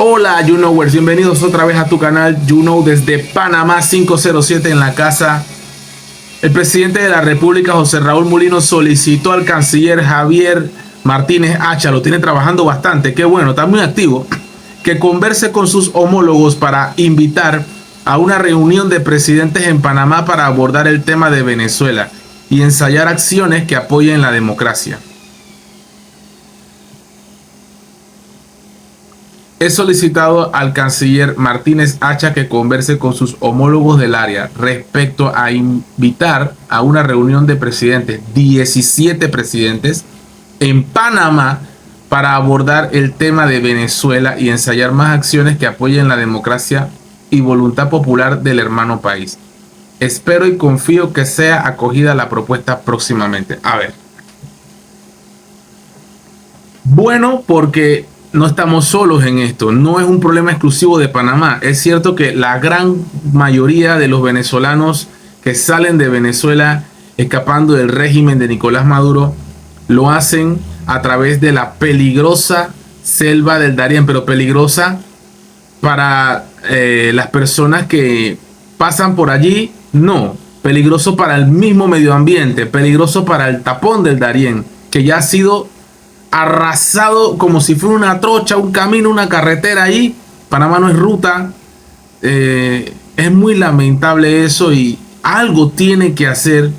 Hola YouKnowers, bienvenidos otra vez a tu canal YouKnow desde Panamá 507 en la casa. El presidente de la República, José Raúl Mulino, solicitó al canciller Javier Martínez Hacha, lo tiene trabajando bastante, qué bueno, está muy activo, que converse con sus homólogos para invitar a una reunión de presidentes en Panamá para abordar el tema de Venezuela y ensayar acciones que apoyen la democracia. He solicitado al canciller Martínez Hacha que converse con sus homólogos del área respecto a invitar a una reunión de presidentes, 17 presidentes, en Panamá para abordar el tema de Venezuela y ensayar más acciones que apoyen la democracia y voluntad popular del hermano país. Espero y confío que sea acogida la propuesta próximamente. A ver. Bueno, porque no estamos solos en esto, no es un problema exclusivo de Panamá. Es cierto que la gran mayoría de los venezolanos que salen de Venezuela escapando del régimen de Nicolás Maduro lo hacen a través de la peligrosa selva del Darién, pero peligrosa para las personas que pasan por allí, no, peligroso para el mismo medio ambiente, peligroso para el tapón del Darién, que ya ha sido arrasado como si fuera una trocha, un camino, una carretera ahí. Panamá no es ruta. Es muy lamentable eso y algo tiene que hacer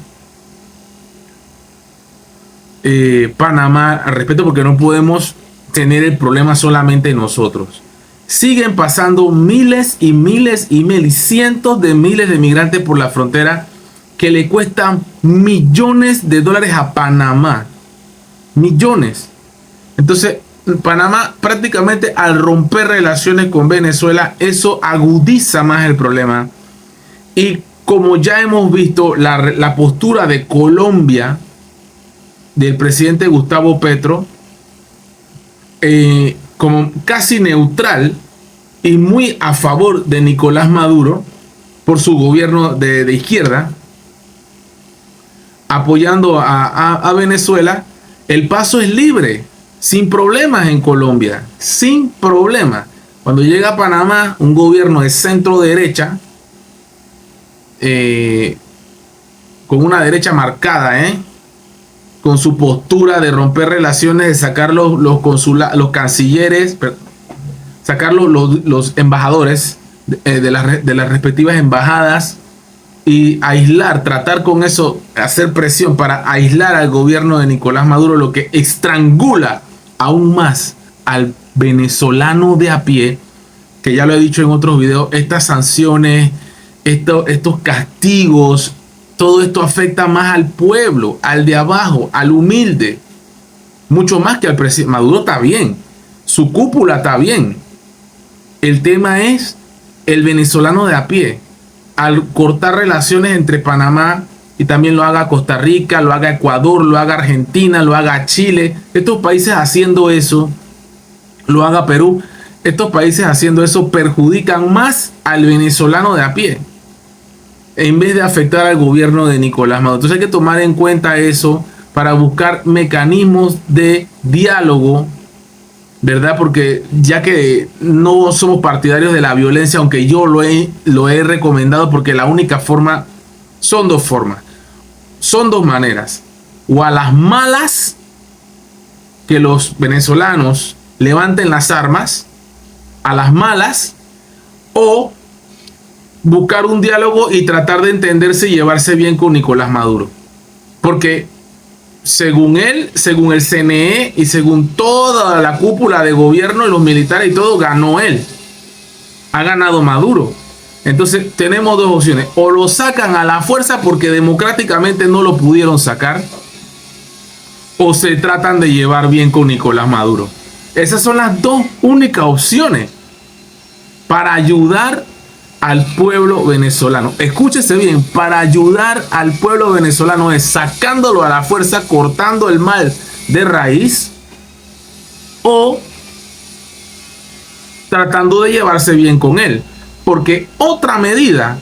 Panamá al respecto, porque no podemos tener el problema solamente nosotros. Siguen pasando miles y miles y miles, cientos de miles de migrantes por la frontera que le cuestan millones de dólares a Panamá. Millones. Entonces, Panamá prácticamente al romper relaciones con Venezuela, eso agudiza más el problema. Y como ya hemos visto, la postura de Colombia, del presidente Gustavo Petro, como casi neutral y muy a favor de Nicolás Maduro, por su gobierno de izquierda, apoyando a Venezuela, el paso es libre. Sin problemas en Colombia, sin problemas. Cuando llega a Panamá un gobierno de centro derecha, con una derecha marcada, con su postura de romper relaciones, de sacar los cancilleres, sacar los embajadores de las respectivas embajadas y aislar, tratar con eso, hacer presión para aislar al gobierno de Nicolás Maduro, lo que estrangula aún más al venezolano de a pie, que ya lo he dicho en otros videos. Estas sanciones, estos castigos, todo esto afecta más al pueblo, al de abajo, al humilde, mucho más que al presidente. Maduro está bien, su cúpula está bien. El tema es el venezolano de a pie. Al cortar relaciones entre Panamá, y también lo haga Costa Rica, lo haga Ecuador, lo haga Argentina, lo haga Chile, estos países haciendo eso, lo haga Perú, estos países haciendo eso perjudican más al venezolano de a pie, en vez de afectar al gobierno de Nicolás Maduro. Entonces hay que tomar en cuenta eso para buscar mecanismos de diálogo, ¿verdad? Porque ya que no somos partidarios de la violencia, aunque yo lo he recomendado, porque la única forma, son dos formas, son dos maneras: o a las malas, que los venezolanos levanten las armas a las malas, o buscar un diálogo y tratar de entenderse y llevarse bien con Nicolás Maduro, porque según él, según el CNE y según toda la cúpula de gobierno y los militares y todo, ganó él, ha ganado Maduro. Entonces tenemos dos opciones: o lo sacan a la fuerza porque democráticamente no lo pudieron sacar, o se tratan de llevar bien con Nicolás Maduro. Esas son las dos únicas opciones para ayudar al pueblo venezolano. Escúchese bien, para ayudar al pueblo venezolano es sacándolo a la fuerza, cortando el mal de raíz, o tratando de llevarse bien con él. Porque otra medida,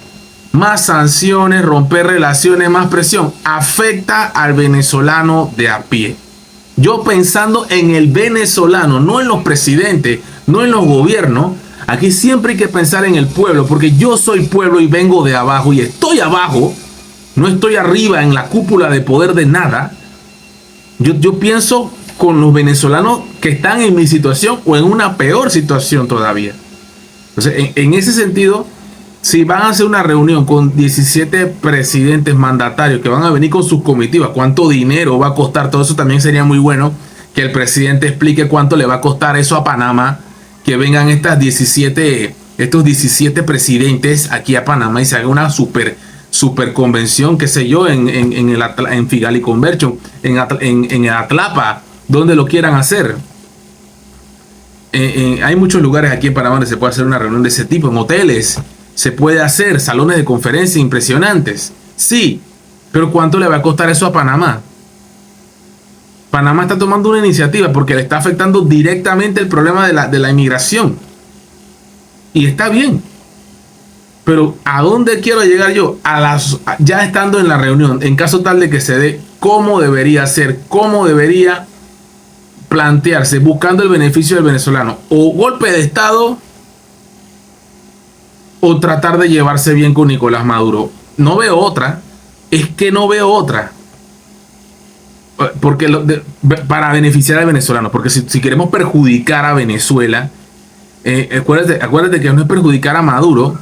más sanciones, romper relaciones, más presión, afecta al venezolano de a pie. Yo pensando en el venezolano, no en los presidentes, no en los gobiernos. Aquí siempre hay que pensar en el pueblo, porque yo soy pueblo y vengo de abajo y estoy abajo, no estoy arriba en la cúpula de poder de nada. Yo pienso con los venezolanos que están en mi situación o en una peor situación todavía. Entonces, en ese sentido, si van a hacer una reunión con 17 presidentes mandatarios que van a venir con sus comitivas, cuánto dinero va a costar, todo eso también sería muy bueno que el presidente explique cuánto le va a costar eso a Panamá, que vengan estos 17 presidentes aquí a Panamá y se haga una super convención, qué sé yo, en Figali Convention, en Atlapa, donde lo quieran hacer. Hay muchos lugares aquí en Panamá donde se puede hacer una reunión de ese tipo, en hoteles, se puede hacer salones de conferencia impresionantes, sí, pero ¿cuánto le va a costar eso a Panamá? Panamá está tomando una iniciativa porque le está afectando directamente el problema de la inmigración. Y está bien. Pero ¿a dónde quiero llegar yo? Ya estando en la reunión, en caso tal de que se dé, cómo debería ser, cómo debería plantearse, buscando el beneficio del venezolano. O golpe de Estado, o tratar de llevarse bien con Nicolás Maduro. No veo otra. Es que no veo otra. Porque para beneficiar al venezolano, porque si queremos perjudicar a Venezuela, acuérdate que no es perjudicar a Maduro,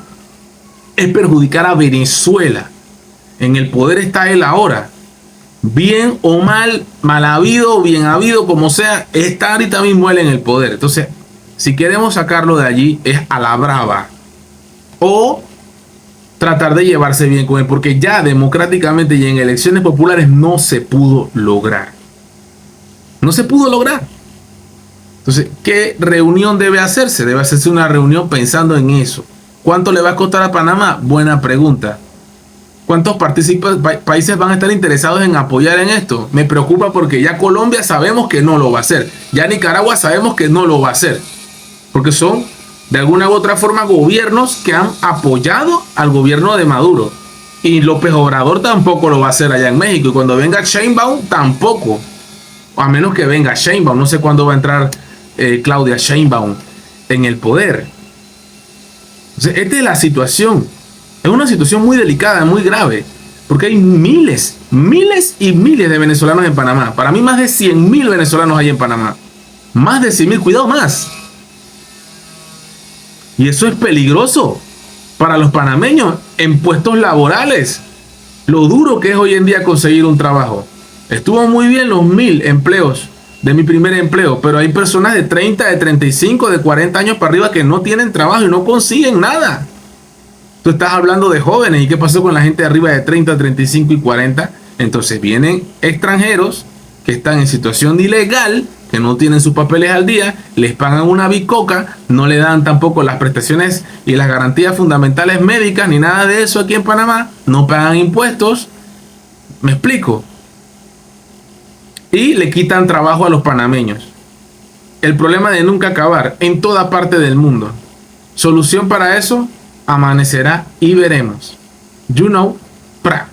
es perjudicar a Venezuela. En el poder está él ahora, bien o mal, mal habido, bien habido, como sea, está ahorita mismo él en el poder. Entonces, si queremos sacarlo de allí, es a la brava, o tratar de llevarse bien con él, porque ya democráticamente y en elecciones populares no se pudo lograr. No se pudo lograr. Entonces, ¿qué reunión debe hacerse? Debe hacerse una reunión pensando en eso. ¿Cuánto le va a costar a Panamá? Buena pregunta. ¿Cuántos países van a estar interesados en apoyar en esto? Me preocupa porque ya Colombia sabemos que no lo va a hacer. Ya Nicaragua sabemos que no lo va a hacer. Porque son de alguna u otra forma gobiernos que han apoyado al gobierno de Maduro. Y López Obrador tampoco lo va a hacer allá en México. Y cuando venga Sheinbaum tampoco. A menos que venga Sheinbaum. No sé cuándo va a entrar Claudia Sheinbaum en el poder. Entonces, esta es la situación. Es una situación muy delicada, muy grave. Porque hay miles y miles de venezolanos en Panamá. Para mí más de 100.000 venezolanos hay en Panamá. Más de 100.000, cuidado más. Y eso es peligroso para los panameños en puestos laborales. Lo duro que es hoy en día conseguir un trabajo. Estuvo muy bien los 1.000 empleos de mi primer empleo, pero hay personas de 30, de 35, de 40 años para arriba que no tienen trabajo y no consiguen nada. Tú estás hablando de jóvenes. ¿Y qué pasó con la gente de arriba de 30, 35 y 40? Entonces vienen extranjeros que están en situación ilegal, que no tienen sus papeles al día, les pagan una bicoca, no le dan tampoco las prestaciones y las garantías fundamentales médicas ni nada de eso aquí en Panamá, no pagan impuestos. ¿Me explico? Y le quitan trabajo a los panameños. El problema de nunca acabar en toda parte del mundo. Solución para eso, amanecerá y veremos. You know, pra.